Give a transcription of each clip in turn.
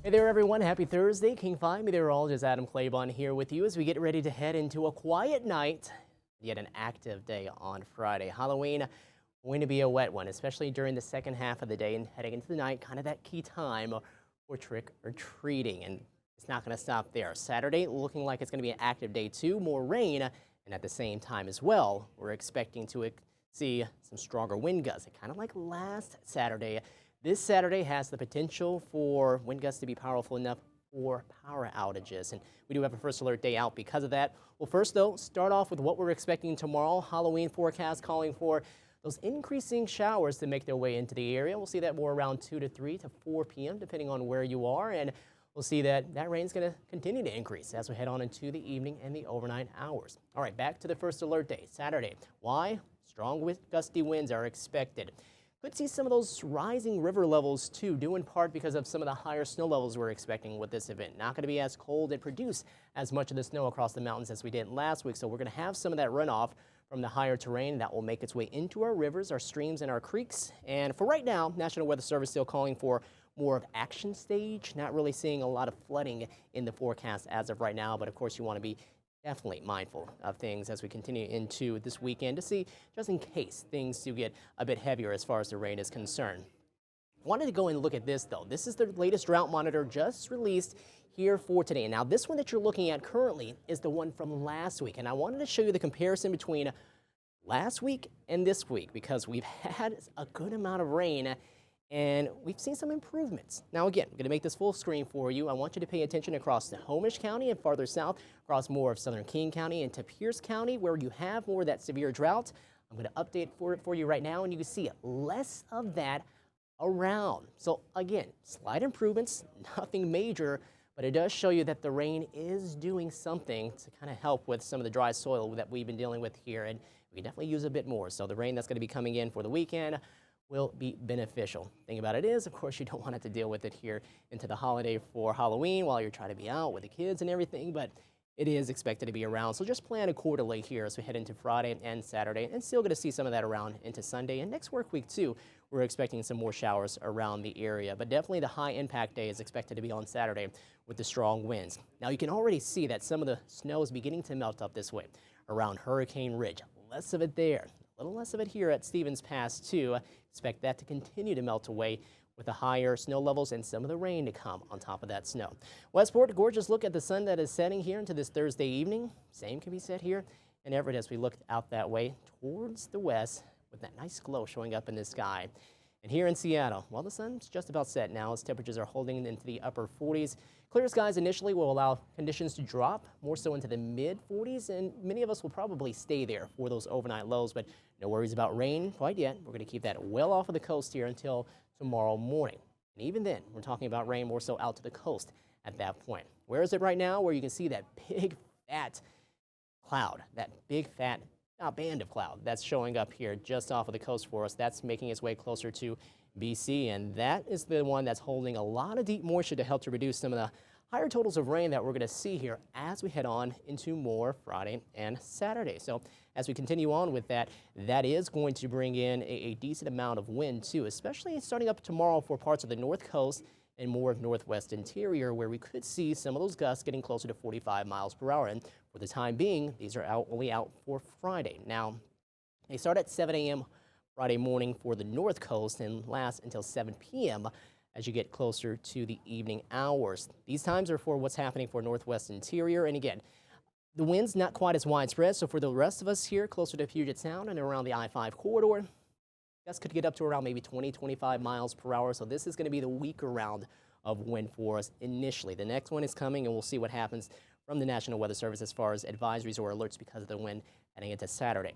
Hey there everyone, happy Thursday. King 5 Meteorologist Adam Claibon here with you as we get ready to head into a quiet night, yet an active day on Friday. Halloween going to be a wet one, especially during the second half of the day and heading into the night, kind of that key time for trick or treating. And it's not going to stop there. Saturday looking like it's going to be an active day too, more rain, and at the same time as well, we're expecting to see some stronger wind gusts, kind of like last Saturday. This Saturday has the potential for wind gusts to be powerful enough for power outages, and we do have a first alert day out because of that. Well, first though, start off with what we're expecting tomorrow. Halloween forecast calling for those increasing showers to make their way into the area. We'll see that more around 2 to 3 to 4 p.m. depending on where you are, and we'll see that rain is going to continue to increase as we head on into the evening and the overnight hours. All right, back to the first alert day, Saturday. Why? Strong gusty winds are expected. Could see some of those rising river levels too, due in part because of some of the higher snow levels we're expecting with this event. Not going to be as cold and produce as much of the snow across the mountains as we did last week, so we're going to have some of that runoff from the higher terrain that will make its way into our rivers, our streams, and our creeks. And for right now, National Weather Service still calling for more of action stage. Not really seeing a lot of flooding in the forecast as of right now, but of course you want to be definitely mindful of things as we continue into this weekend to see just in case things do get a bit heavier as far as the rain is concerned. Wanted to go and look at this though. This is the latest drought monitor just released here for today. Now this one that you're looking at currently is the one from last week, and I wanted to show you the comparison between last week and this week because we've had a good amount of rain and we've seen some improvements. Now again, I'm going to make this full screen for you. I want you to pay attention across Snohomish County and farther south, across more of southern King County into Pierce County, where you have more of that severe drought. I'm going to update for you right now, and you can see less of that around. So again, slight improvements, nothing major, but it does show you that the rain is doing something to kind of help with some of the dry soil that we've been dealing with here, and we definitely use a bit more. So the rain that's going to be coming in for the weekend will be beneficial. Thing about it is, of course, you don't want to have to deal with it here into the holiday for Halloween while you're trying to be out with the kids and everything, but it is expected to be around. So just plan accordingly here as we head into Friday and Saturday, and still going to see some of that around into Sunday and next work week too. We're expecting some more showers around the area, but definitely the high impact day is expected to be on Saturday with the strong winds. Now you can already see that some of the snow is beginning to melt up this way around Hurricane Ridge. Less of it there. A little less of it here at Stevens Pass too. Expect that to continue to melt away with the higher snow levels and some of the rain to come on top of that snow. Westport, gorgeous look at the sun that is setting here into this Thursday evening. Same can be said here in Everett as we look out that way towards the west with that nice glow showing up in the sky. And here in Seattle, well, the sun's just about set now as temperatures are holding into the upper 40s. Clear skies initially will allow conditions to drop more so into the mid 40s, and many of us will probably stay there for those overnight lows, but no worries about rain quite yet. We're going to keep that well off of the coast here until tomorrow morning. And even then, we're talking about rain more so out to the coast at that point. Where is it right now? Where you can see that big fat cloud, that big fat band of cloud that's showing up here just off of the coast for us. That's making its way closer to BC, and that is the one that's holding a lot of deep moisture to help to reduce some of the higher totals of rain that we're going to see here as we head on into more Friday and Saturday. So as we continue on with that, that is going to bring in a decent amount of wind too, especially starting up tomorrow for parts of the north coast and more of northwest interior, where we could see some of those gusts getting closer to 45 miles per hour. And for the time being, these are only out for Friday. Now, they start at 7 a.m. Friday morning for the north coast and last until 7 p.m. as you get closer to the evening hours. These times are for what's happening for northwest interior. And again, the wind's not quite as widespread, so for the rest of us here closer to Puget Sound and around the I-5 corridor, gusts could get up to around maybe 20, 25 miles per hour. So this is going to be the weaker round of wind for us initially. The next one is coming, and we'll see what happens from the National Weather Service as far as advisories or alerts because of the wind heading into Saturday.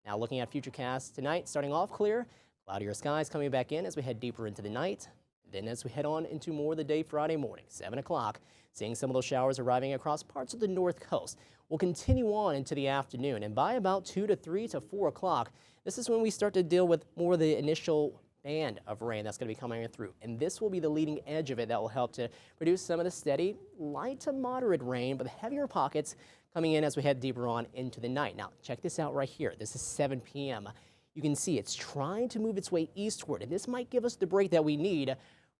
Now looking at Futurecast tonight, starting off clear, cloudier skies coming back in as we head deeper into the night. Then as we head on into more of the day Friday morning, 7 o'clock, seeing some of those showers arriving across parts of the north coast. We'll continue on into the afternoon, and by about 2 to 3 to 4 o'clock, this is when we start to deal with more of the initial band of rain that's going to be coming through. And this will be the leading edge of it that will help to produce some of the steady, light to moderate rain, but the heavier pockets coming in as we head deeper on into the night. Now, check this out right here. This is 7 p.m. You can see it's trying to move its way eastward, and this might give us the break that we need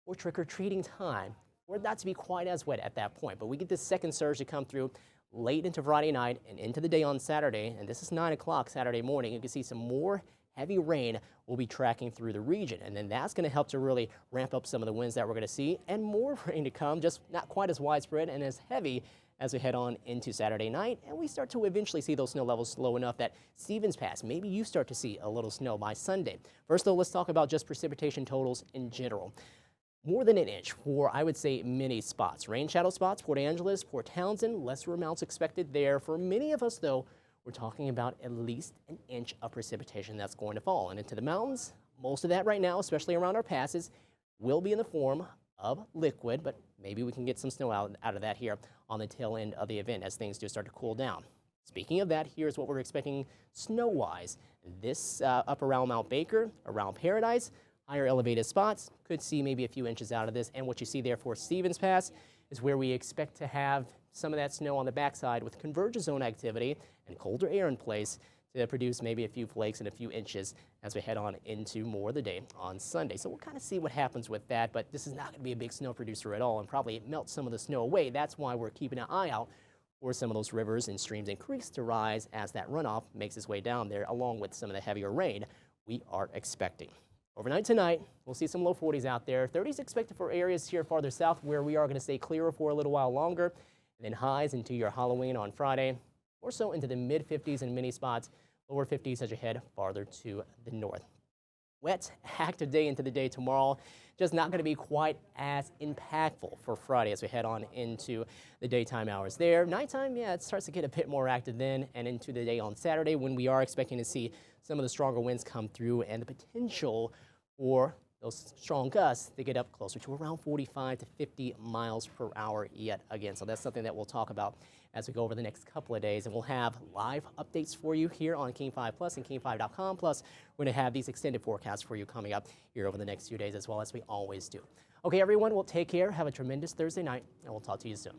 for trick-or-treating time for it not to be quite as wet at that point. But we get this second surge to come through late into Friday night and into the day on Saturday. And this is 9 o'clock Saturday morning. You can see some more heavy rain will be tracking through the region. And then that's going to help to really ramp up some of the winds that we're going to see, and more rain to come, just not quite as widespread and as heavy as we head on into Saturday night. And we start to eventually see those snow levels slow enough that Stevens Pass, maybe you start to see a little snow by Sunday. First, though, let's talk about just precipitation totals in general. More than an inch for, I would say, many spots. Rain shadow spots, Port Angeles, Port Townsend, lesser amounts expected there. For many of us, though, we're talking about at least an inch of precipitation that's going to fall. And into the mountains, most of that right now, especially around our passes, will be in the form of liquid, but maybe we can get some snow out of that here on the tail end of the event as things do start to cool down. Speaking of that, here's what we're expecting snow-wise. This up around Mount Baker, around Paradise, higher elevated spots, could see maybe a few inches out of this. And what you see there for Stevens Pass is where we expect to have some of that snow on the backside with convergence zone activity and colder air in place to produce maybe a few flakes and a few inches as we head on into more of the day on Sunday. So we'll kind of see what happens with that, but this is not going to be a big snow producer at all and probably melt some of the snow away. That's why we're keeping an eye out for some of those rivers and streams and creeks to rise as that runoff makes its way down there, along with some of the heavier rain we are expecting. Overnight tonight, we'll see some low 40s out there. 30s expected for areas here farther south where we are going to stay clearer for a little while longer. And then highs into your Halloween on Friday, or so into the mid 50s in many spots, lower 50s as you head farther to the north. Wet, active day into the day tomorrow, just not going to be quite as impactful for Friday as we head on into the daytime hours there. Nighttime, yeah, it starts to get a bit more active then and into the day on Saturday when we are expecting to see some of the stronger winds come through and the potential for those strong gusts to get up closer to around 45 to 50 miles per hour yet again. So that's something that we'll talk about as we go over the next couple of days. And we'll have live updates for you here on King 5 Plus and King5.com. Plus, we're going to have these extended forecasts for you coming up here over the next few days as well, as we always do. Okay, everyone, well, take care. Have a tremendous Thursday night, and we'll talk to you soon.